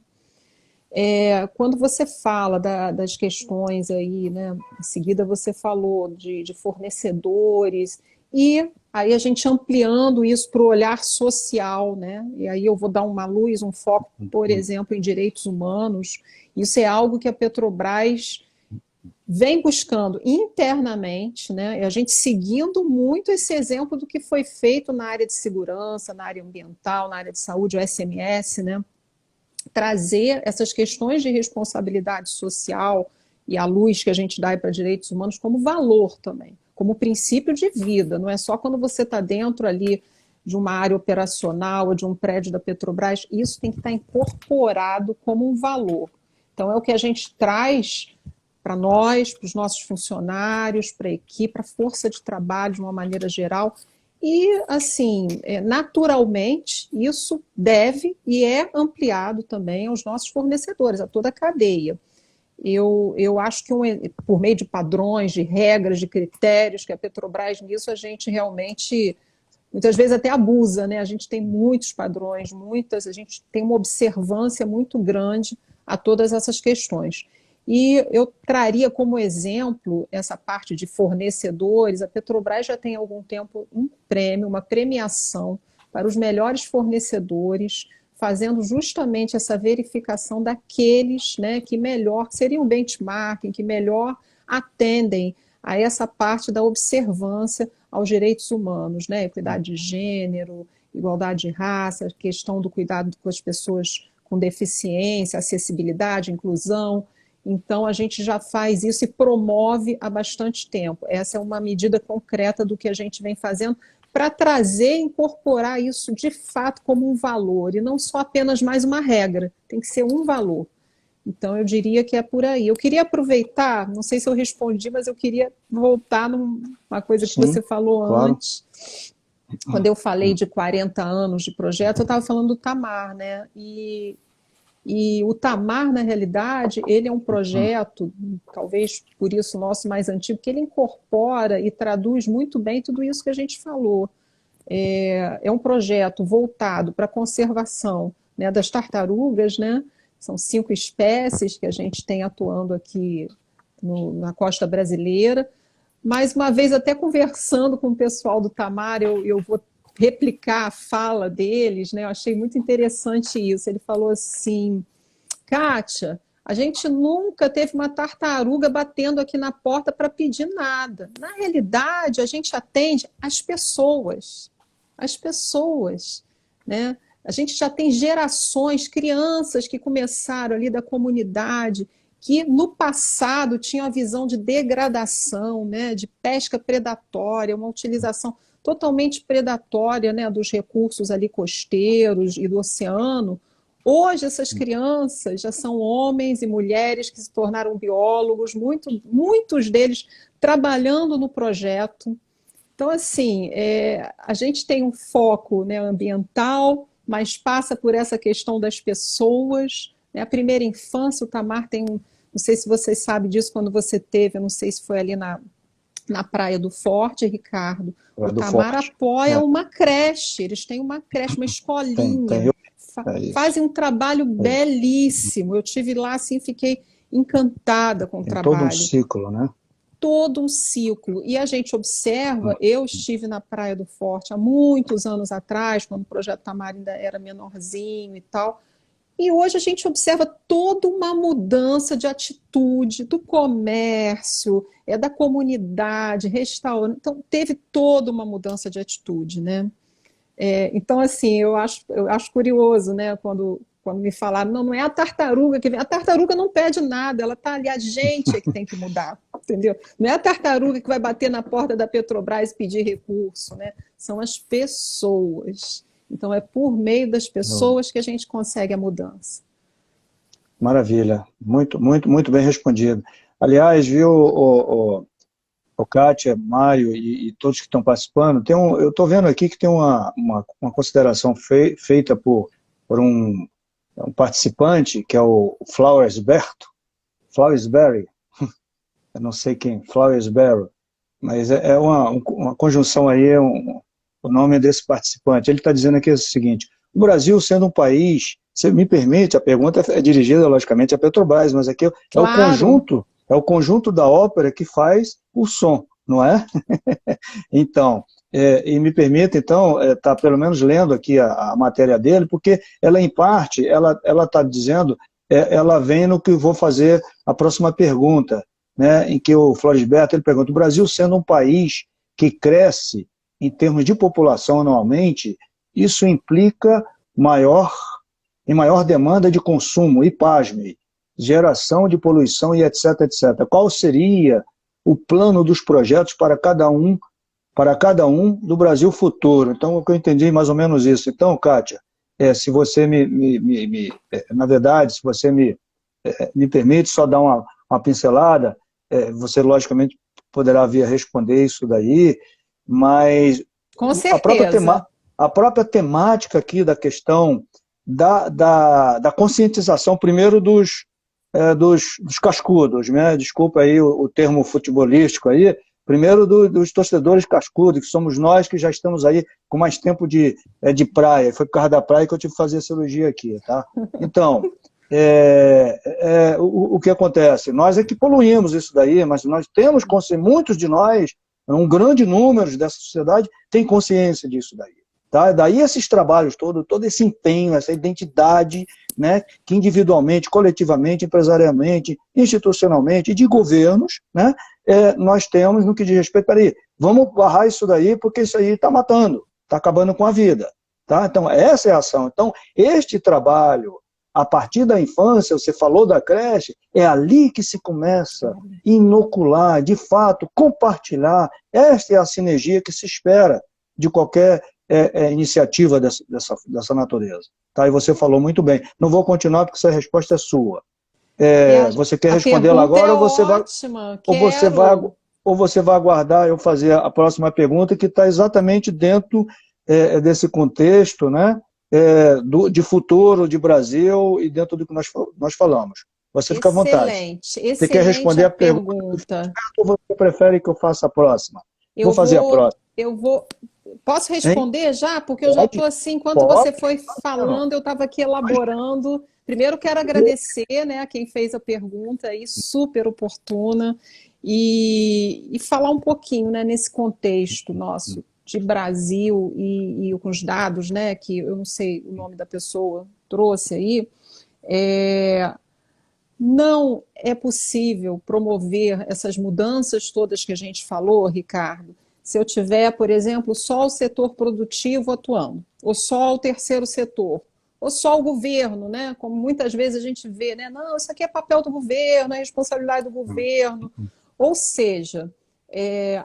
Quando você fala das questões aí, né, em seguida você falou de fornecedores, e aí a gente ampliando isso para o olhar social, né, e aí eu vou dar uma luz, um foco, por exemplo, em direitos humanos. Isso é algo que a Petrobras vem buscando internamente, né? E a gente seguindo muito esse exemplo do que foi feito na área de segurança, na área ambiental, na área de saúde, o SMS, né? Trazer essas questões de responsabilidade social e a luz que a gente dá para direitos humanos como valor também, como princípio de vida. Não é só quando você está dentro ali de uma área operacional ou de um prédio da Petrobras, isso tem que estar incorporado como um valor. Então é o que a gente traz para nós, para os nossos funcionários, para a equipe, para a força de trabalho de uma maneira geral. E, assim, naturalmente, isso deve e é ampliado também aos nossos fornecedores, a toda a cadeia. Eu acho que por meio de padrões, de regras, de critérios, que a Petrobras, nisso a gente realmente, muitas vezes até abusa, né? A gente tem muitos padrões, a gente tem uma observância muito grande a todas essas questões. E eu traria como exemplo essa parte de fornecedores. A Petrobras já tem há algum tempo um prêmio, uma premiação para os melhores fornecedores, fazendo justamente essa verificação daqueles, né, que seriam benchmarking, que melhor atendem a essa parte da observância aos direitos humanos, né, equidade de gênero, igualdade de raça, questão do cuidado com as pessoas com deficiência, acessibilidade, inclusão. Então, a gente já faz isso e promove há bastante tempo. Essa é uma medida concreta do que a gente vem fazendo para trazer e incorporar isso de fato como um valor, e não só apenas mais uma regra, tem que ser um valor. Então, eu diria que é por aí. Eu queria aproveitar, não sei se eu respondi, mas eu queria voltar numa coisa que você falou antes. Quando eu falei de 40 anos de projeto, eu estava falando do Tamar, né? E o Tamar, na realidade, ele é um projeto, talvez por isso nosso mais antigo, que ele incorpora e traduz muito bem tudo isso que a gente falou. É um projeto voltado para a conservação, né, das tartarugas, né? São 5 espécies que a gente tem atuando aqui na costa brasileira. Mais uma vez, até conversando com o pessoal do Tamar, eu vou replicar a fala deles, né? Eu achei muito interessante isso. Ele falou assim: Kátia, a gente nunca teve uma tartaruga batendo aqui na porta para pedir nada. Na realidade, a gente atende as pessoas, né? A gente já tem gerações, crianças que começaram ali da comunidade, que no passado tinham a visão de degradação, né? De pesca predatória, uma utilização totalmente predatória, né, dos recursos ali costeiros e do oceano. Hoje essas crianças já são homens e mulheres que se tornaram biólogos, muitos deles trabalhando no projeto. Então, assim, a gente tem um foco, né, ambiental, mas passa por essa questão das pessoas, né? A primeira infância, o Tamar tem, não sei se vocês sabem disso, quando você teve, eu não sei se foi ali na Praia do Forte, Ricardo, o Tamar apoia uma creche, eles têm uma creche, uma escolinha, fazem um trabalho belíssimo. Eu estive lá, assim, fiquei encantada com o trabalho. Todo um ciclo, né? Todo um ciclo. E a gente observa, eu estive na Praia do Forte há muitos anos atrás, quando o Projeto Tamar ainda era menorzinho e tal, e hoje a gente observa toda uma mudança de atitude do comércio, da comunidade, restaurante. Então, teve toda uma mudança de atitude, né? Então, assim, eu acho curioso, né? Quando me falaram, não é a tartaruga que vem. A tartaruga não pede nada, ela está ali, a gente é que tem que mudar, entendeu? Não é a tartaruga que vai bater na porta da Petrobras e pedir recurso, né? São as pessoas. Então, é por meio das pessoas que a gente consegue a mudança. Maravilha, muito bem respondido. Aliás, viu, o Kátia, Mário e todos que estão participando, eu estou vendo aqui que tem uma consideração feita por um participante, que é o Flowersberry, eu não sei quem, Flowersberry, mas é uma conjunção aí, o nome desse participante. Ele está dizendo aqui o seguinte: o Brasil sendo um país, se me permite, a pergunta é dirigida, logicamente, à Petrobras, mas aqui Claro. é o conjunto da ópera que faz o som, não é? Então, e me permita, então, estar pelo menos lendo aqui a matéria dele, porque ela, em parte, ela está dizendo, ela vem no que eu vou fazer a próxima pergunta, né, em que o Florisberto ele pergunta: o Brasil sendo um país que cresce em termos de população anualmente, isso implica em maior demanda de consumo e, pasme, geração de poluição e etc, etc. Qual seria o plano dos projetos para cada um do Brasil futuro? Então, o que eu entendi mais ou menos isso. Então, Kátia, se você na verdade, se você me permite só dar uma pincelada, você logicamente poderá vir a responder isso daí, mas Com a certeza. própria temática aqui da questão da conscientização, primeiro dos cascudos, né? Desculpa aí o termo futebolístico aí, primeiro dos torcedores cascudos, que somos nós que já estamos aí com mais tempo de praia. Foi por causa da praia que eu tive que fazer a cirurgia aqui, tá? Então, o que acontece? Nós é que poluímos isso daí, mas nós temos consciência, muitos de nós, um grande número dessa sociedade tem consciência disso daí. Tá? Daí esses trabalhos todo esse empenho, essa identidade, né, que individualmente, coletivamente, empresarialmente, institucionalmente, de governos, né, nós temos no que diz respeito, peraí, vamos barrar isso daí, porque isso aí está matando, está acabando com a vida. Tá? Então, essa é a ação. Então, este trabalho, a partir da infância, você falou da creche, é ali que se começa a inocular, de fato, compartilhar. Esta é a sinergia que se espera de qualquer iniciativa dessa natureza. Tá? E você falou muito bem. Não vou continuar porque essa resposta é sua. Você quer respondê-la agora A ótima, quero. ou você vai aguardar eu fazer a próxima pergunta, que está exatamente dentro desse contexto, né, de futuro, de Brasil e dentro do que nós falamos. Você fica à vontade. Você quer Excelente responder a a pergunta. ou você prefere que eu faça a próxima? Vou fazer a próxima. Posso Hein? responder já? Porque eu já estou assim, enquanto você foi falando, eu estava aqui elaborando. Primeiro, quero agradecer, né, a quem fez a pergunta aí, super oportuna, e falar um pouquinho, né, nesse contexto nosso de Brasil e com os dados, né, que eu não sei o nome da pessoa trouxe aí. Não é possível promover essas mudanças todas que a gente falou, Ricardo, se eu tiver, por exemplo, só o setor produtivo atuando, ou só o terceiro setor, ou só o governo, né? Como muitas vezes a gente vê, né? Não, isso aqui é papel do governo, é responsabilidade do governo. Ou seja,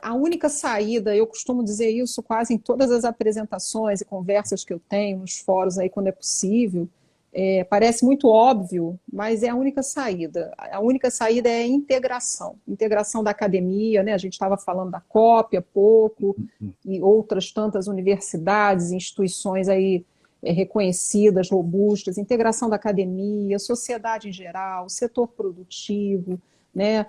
a única saída, eu costumo dizer isso quase em todas as apresentações e conversas que eu tenho nos fóruns aí quando é possível. Parece muito óbvio, mas é a única saída. A única saída é a integração. Integração da academia, né? A gente estava falando da COP há pouco, e outras tantas universidades, instituições aí reconhecidas, robustas, integração da academia, sociedade em geral, setor produtivo, né?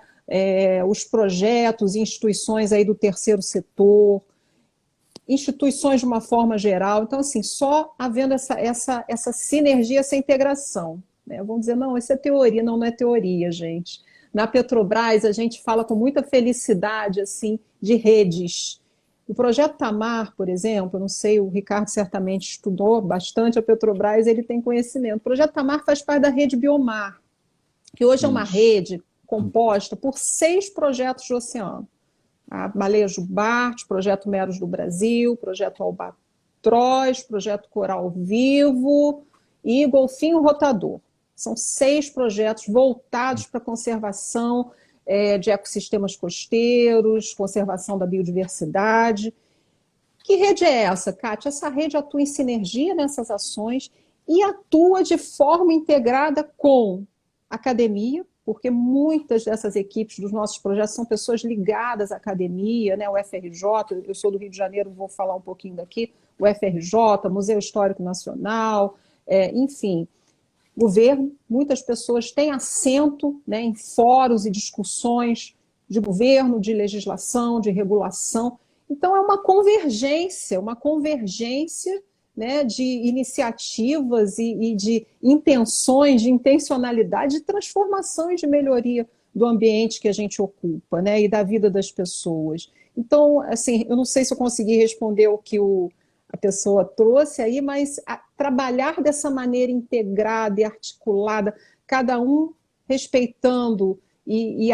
Os projetos e instituições aí do terceiro setor, instituições de uma forma geral. Então, assim, só havendo essa sinergia, essa integração. Né? Vamos dizer, não, isso é teoria. Não, não é teoria, gente. Na Petrobras, a gente fala com muita felicidade, assim, de redes. O projeto Tamar, por exemplo, não sei, o Ricardo certamente estudou bastante a Petrobras, ele tem conhecimento. O projeto Tamar faz parte da rede Biomar, que hoje é uma rede composta por 6 projetos de oceano. A Baleia Jubarte, Projeto Meros do Brasil, Projeto Albatroz, Projeto Coral Vivo e Golfinho Rotador. São 6 projetos voltados para a conservação de ecossistemas costeiros, conservação da biodiversidade, Que rede é essa, Kátia? Essa rede atua em sinergia nessas ações e atua de forma integrada com academia, porque muitas dessas equipes dos nossos projetos são pessoas ligadas à academia, né? O FRJ, eu sou do Rio de Janeiro, vou falar um pouquinho daqui, o FRJ, Museu Histórico Nacional, enfim, governo, muitas pessoas têm assento, né, em fóruns e discussões de governo, de legislação, de regulação. Então, é uma convergência, né, de iniciativas e de intenções, de intencionalidade, de transformação e de melhoria do ambiente que a gente ocupa, né, e da vida das pessoas. Então, assim, eu não sei se eu consegui responder o que a pessoa trouxe aí, mas trabalhar dessa maneira integrada e articulada, cada um respeitando e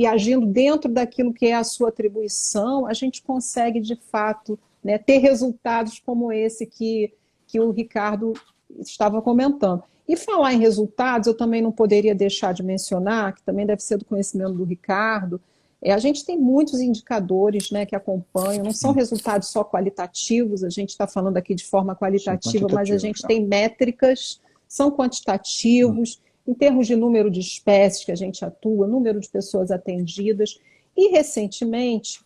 agindo dentro daquilo que é a sua atribuição, a gente consegue, de fato, né, ter resultados como esse que o Ricardo estava comentando. E falar em resultados, eu também não poderia deixar de mencionar, que também deve ser do conhecimento do Ricardo, a gente tem muitos indicadores, né, que acompanham, não são resultados só qualitativos, a gente está falando aqui de forma qualitativa, mas a gente tem métricas, são quantitativos, em termos de número de espécies que a gente atua, número de pessoas atendidas, e recentemente,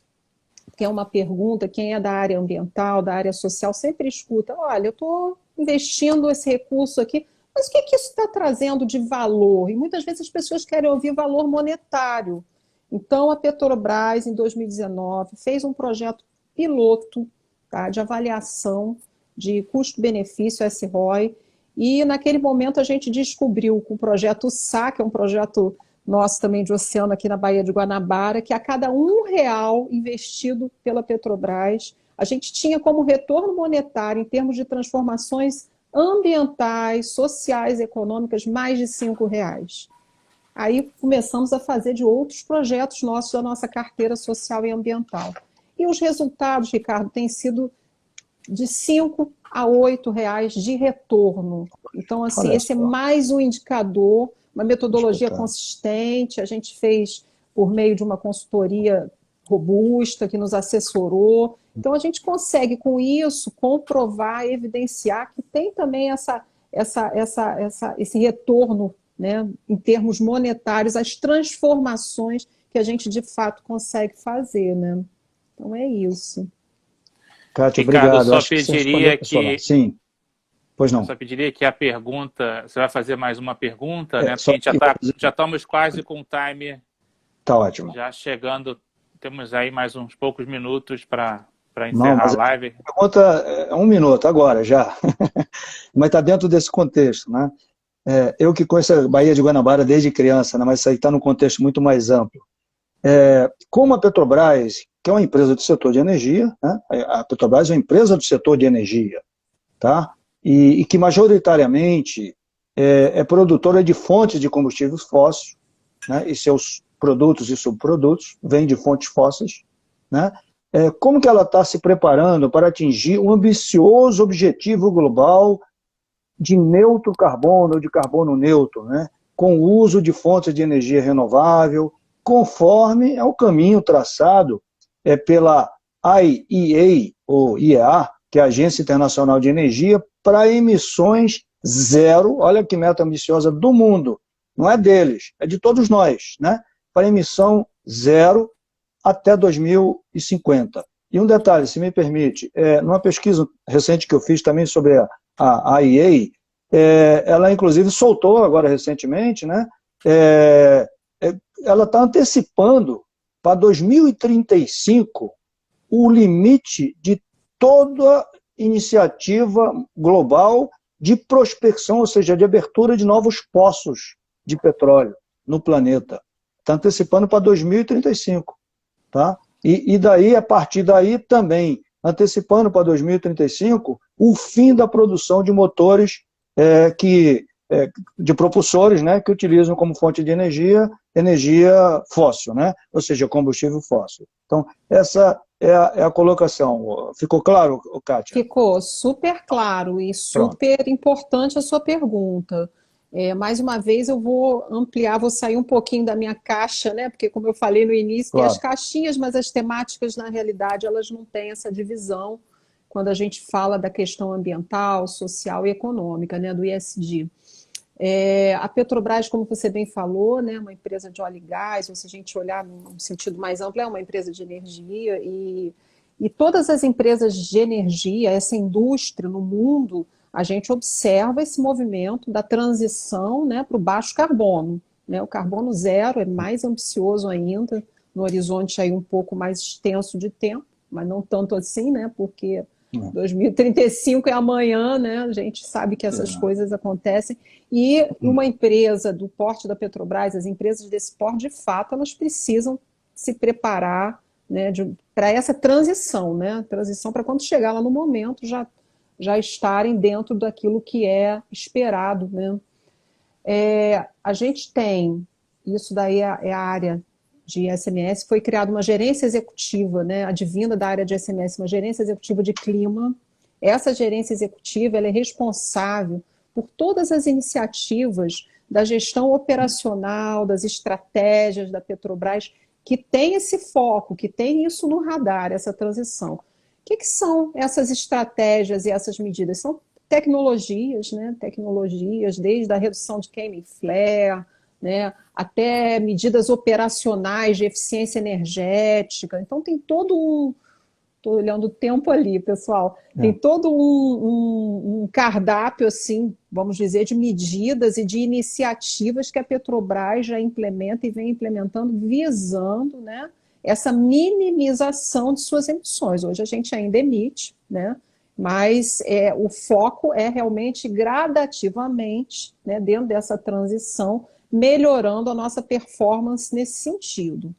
que é uma pergunta, quem é da área ambiental, da área social, sempre escuta, olha, eu estou investindo esse recurso aqui, mas o que isso está trazendo de valor? E muitas vezes as pessoas querem ouvir valor monetário. Então, a Petrobras, em 2019, fez um projeto piloto, tá, de avaliação de custo-benefício, SROI, e naquele momento a gente descobriu com o projeto SA, que é um projeto nosso também de oceano aqui na Baía de Guanabara, que a cada R$1 investido pela Petrobras, a gente tinha como retorno monetário, em termos de transformações ambientais, sociais, econômicas, mais de R$5. Aí começamos a fazer de outros projetos nossos da nossa carteira social e ambiental. E os resultados, Ricardo, têm sido de R$5 a R$8 de retorno. Então, assim, esse é mais um indicador, uma metodologia consistente, a gente fez por meio de uma consultoria robusta que nos assessorou. Então, a gente consegue, com isso, comprovar, evidenciar que tem também esse retorno, né, em termos monetários, as transformações que a gente de fato consegue fazer, né? Então é isso. Kátia, Ricardo, obrigado. só pediria que... Sim, pois não. Eu só pediria que a pergunta... Você vai fazer mais uma pergunta, né? Porque só... a gente já estamos quase com o timer. Tá ótimo. Já chegando, temos aí mais uns poucos minutos para encerrar a live. A pergunta é 1 minuto agora, já. Mas está dentro desse contexto, né? Eu que conheço a Baía de Guanabara desde criança, né, mas isso aí está num contexto muito mais amplo. Como a Petrobras, que é uma empresa do setor de energia, né, a Petrobras é uma empresa do setor de energia, tá? E que majoritariamente é produtora de fontes de combustíveis fósseis, né, e seus produtos e subprodutos vêm de fontes fósseis, né? Como que ela está se preparando para atingir um ambicioso objetivo global de neutro carbono, de carbono neutro, né? Com o uso de fontes de energia renovável, conforme é o caminho traçado pela IEA, ou IEA, que é a Agência Internacional de Energia, para emissões zero, olha que meta ambiciosa do mundo, não é deles, é de todos nós, né? Para emissão zero até 2050. E um detalhe, se me permite, numa pesquisa recente que eu fiz também sobre a IEA, ela inclusive soltou agora recentemente, né? Ela está antecipando para 2035 o limite de toda iniciativa global de prospecção, ou seja, de abertura de novos poços de petróleo no planeta. Está antecipando para 2035. Tá? E daí, a partir daí também, antecipando para 2035, o fim da produção de motores de propulsores, né, que utilizam como fonte de energia fóssil, né? Ou seja, combustível fóssil. Então, essa é a colocação. Ficou claro, Kátia? Ficou super claro e super importante a sua pergunta. Mais uma vez eu vou ampliar, vou sair um pouquinho da minha caixa, né? Porque como eu falei no início, tem as caixinhas, mas as temáticas, na realidade, elas não têm essa divisão. quando a gente fala da questão ambiental, social e econômica, né, do ESG. A Petrobras, como você bem falou, né, uma empresa de óleo e gás, ou se a gente olhar num sentido mais amplo, é uma empresa de energia e todas as empresas de energia, essa indústria no mundo, a gente observa esse movimento da transição, né, para o baixo carbono. Né? O carbono zero é mais ambicioso ainda, no horizonte aí um pouco mais extenso de tempo, mas não tanto assim, né, porque 2035 é amanhã, né? A gente sabe que essas coisas acontecem. E uma empresa do porte da Petrobras, as empresas desse porte, de fato, elas precisam se preparar, né, para essa transição, né? Transição para quando chegar lá no momento já estarem dentro daquilo que é esperado, né? A gente tem, isso daí é a área de SMS, foi criada uma gerência executiva, né, advinda da área de SMS, uma gerência executiva de clima. Essa gerência executiva ela é responsável por todas as iniciativas da gestão operacional, das estratégias da Petrobras, que tem esse foco, que tem isso no radar, essa transição. O que são essas estratégias e essas medidas? São tecnologias, né? Tecnologias, desde a redução de queima e flare, né, até medidas operacionais de eficiência energética. Então tem todo um... Estou olhando o tempo ali, pessoal. Tem todo um cardápio, assim, vamos dizer, de medidas e de iniciativas que a Petrobras já implementa e vem implementando, visando, né, essa minimização de suas emissões. Hoje a gente ainda emite, né, mas o foco é realmente gradativamente, né, dentro dessa transição, melhorando a nossa performance nesse sentido.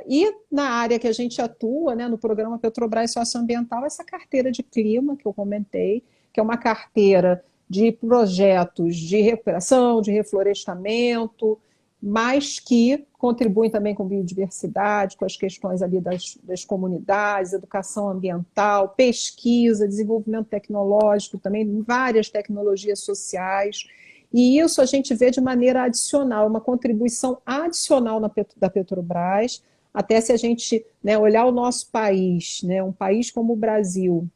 E na área que a gente atua, né, no programa Petrobras Socioambiental, essa carteira de clima que eu comentei, que é uma carteira de projetos de recuperação, de reflorestamento, mas que contribuem também com biodiversidade, com as questões ali das comunidades, educação ambiental, pesquisa, desenvolvimento tecnológico, também várias tecnologias sociais. E isso a gente vê de maneira adicional, uma contribuição adicional da Petrobras, até se a gente, né, olhar o nosso país, né, um país como o Brasil,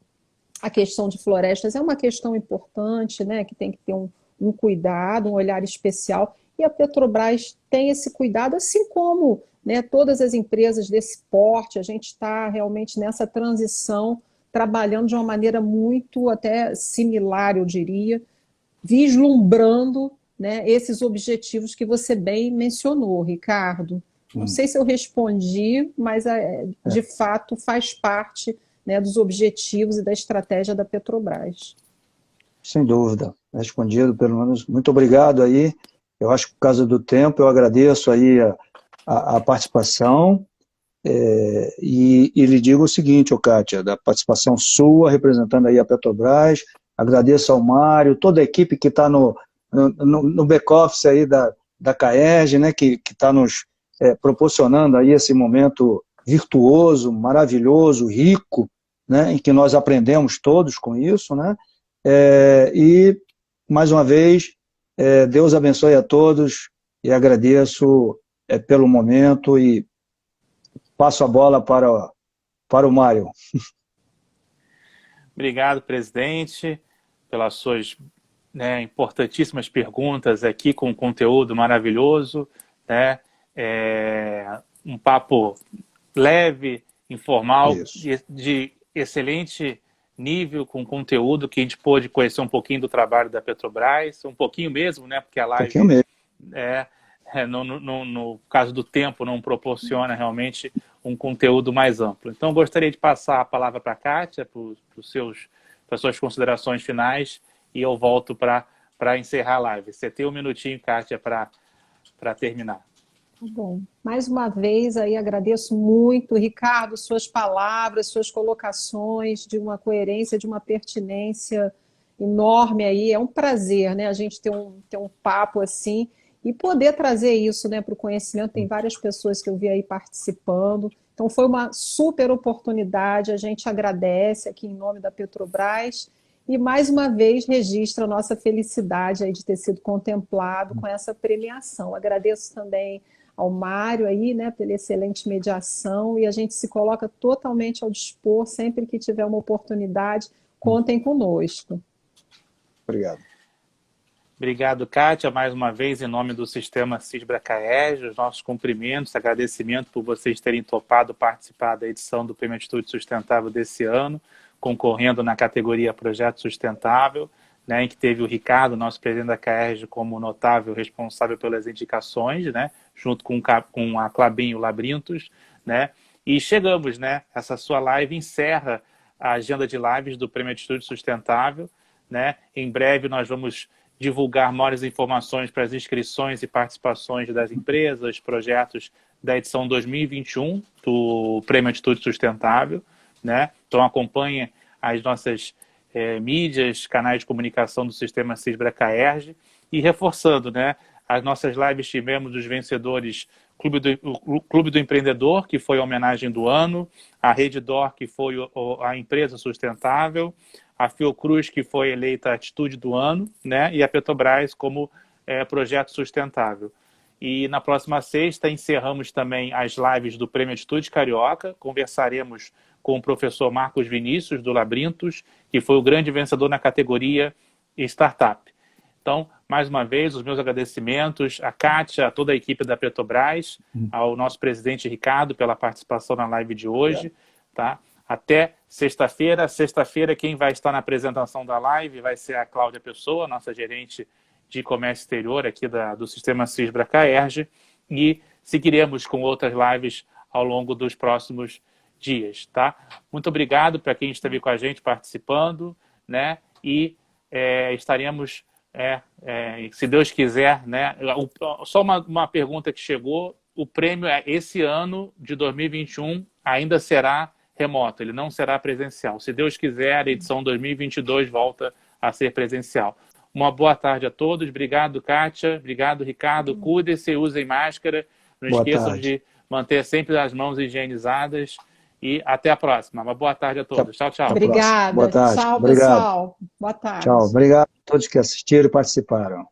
a questão de florestas é uma questão importante, né, que tem que ter um cuidado, um olhar especial, e a Petrobras tem esse cuidado, assim como, né, todas as empresas desse porte, a gente está realmente nessa transição, trabalhando de uma maneira muito até similar, eu diria, vislumbrando, né, esses objetivos que você bem mencionou, Ricardo. Não sei se eu respondi, mas de fato faz parte, né, dos objetivos e da estratégia da Petrobras. Sem dúvida, respondido pelo menos. Muito obrigado aí. Eu acho que por causa do tempo, eu agradeço aí a participação e lhe digo o seguinte, Kátia, da participação sua, representando aí a Petrobras, agradeço ao Mário, toda a equipe que está no back-office aí da CAERJ, né, que está nos proporcionando aí esse momento virtuoso, maravilhoso, rico, né, em que nós aprendemos todos com isso, né, e, mais uma vez, Deus abençoe a todos e agradeço pelo momento e passo a bola para o Mário. Obrigado, presidente, pelas suas, né, importantíssimas perguntas aqui com conteúdo maravilhoso, né? Um papo leve, informal, de excelente nível, com conteúdo que a gente pôde conhecer um pouquinho do trabalho da Petrobras, um pouquinho mesmo, né? Porque a live, no caso do tempo, não proporciona realmente um conteúdo mais amplo. Então, eu gostaria de passar a palavra para a Kátia, para as suas considerações finais, e eu volto para encerrar a live. Você tem um minutinho, Kátia, para terminar. Bom, mais uma vez aí agradeço muito, Ricardo, suas palavras, suas colocações, de uma coerência, de uma pertinência enorme aí. É um prazer, né, a gente ter um papo assim e poder trazer isso, né, para o conhecimento. Tem várias pessoas que eu vi aí participando. Então foi uma super oportunidade, a gente agradece aqui em nome da Petrobras e mais uma vez registra a nossa felicidade aí de ter sido contemplado com essa premiação. Agradeço também ao Mário aí, né, pela excelente mediação, e a gente se coloca totalmente ao dispor sempre que tiver uma oportunidade, contem conosco. Obrigado. Obrigado, Kátia, mais uma vez, em nome do Sistema Cisbracaerj, os nossos cumprimentos, agradecimento por vocês terem topado participar da edição do Prêmio Atitude Sustentável desse ano, concorrendo na categoria Projeto Sustentável, né, em que teve o Ricardo, nosso presidente da CAERJ, como notável responsável pelas indicações, né, junto com a Klabin e o Labrintos, né, e chegamos, né, essa sua live encerra a agenda de lives do Prêmio Atitude Sustentável, né, em breve nós vamos divulgar maiores informações para as inscrições e participações das empresas, projetos da edição 2021 do Prêmio Atitude Sustentável, né? Então acompanhe as nossas mídias, canais de comunicação do Sistema Cisbracaerj e reforçando, né? As nossas lives tivemos os vencedores o Clube do Empreendedor, que foi a homenagem do ano, a Rede D'Or, que foi a empresa sustentável, a Fiocruz, que foi eleita a Atitude do Ano, né? E a Petrobras como projeto sustentável. E na próxima sexta encerramos também as lives do Prêmio Atitude Carioca, conversaremos com o professor Marcos Vinícius, do Labrintos, que foi o grande vencedor na categoria Startup. Então, mais uma vez, os meus agradecimentos à Kátia, a toda a equipe da Petrobras, ao nosso presidente Ricardo pela participação na live de hoje. Tá? Até sexta-feira. Sexta-feira, quem vai estar na apresentação da live vai ser a Cláudia Pessoa, nossa gerente de comércio exterior aqui do Sistema Cisbracaerj, e seguiremos com outras lives ao longo dos próximos dias. Tá? Muito obrigado para quem esteve com a gente participando, né? E estaremos... se Deus quiser, né? Só uma pergunta que chegou: o prêmio esse ano de 2021 ainda será remoto, ele não será presencial. Se Deus quiser, a edição 2022 volta a ser presencial. Uma boa tarde a todos. Obrigado, Kátia. Obrigado, Ricardo. Cuidem-se, usem máscara. Não esqueçam de manter sempre as mãos higienizadas. E até a próxima. Uma boa tarde a todos. Tchau, tchau. Obrigada. Boa tarde. Tchau, Obrigado. pessoal. Boa tarde. Tchau. Obrigado a todos que assistiram e participaram.